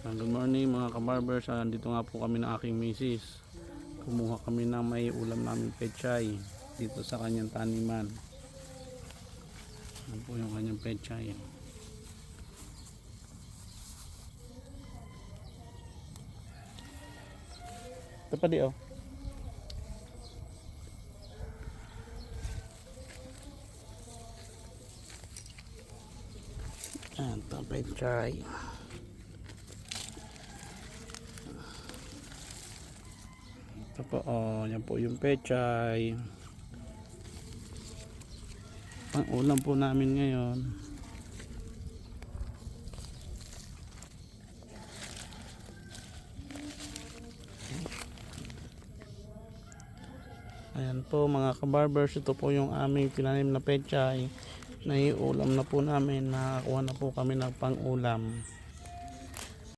Good morning mga kabarbers. Dito nga po kami ng aking misis. Kumuha kami ng may ulam namin pechay dito sa kanyang taniman. Yan po yung kanyang pechay. Ito pa di oh. Yan ito pechay. Ito po oh, yan po yung pechay. Ang ulam po namin ngayon. Ayan po mga kabarbers, ito po yung aming tinanim na pechay. Naiulam na po namin, nakakuha na po kami ng pang-ulam.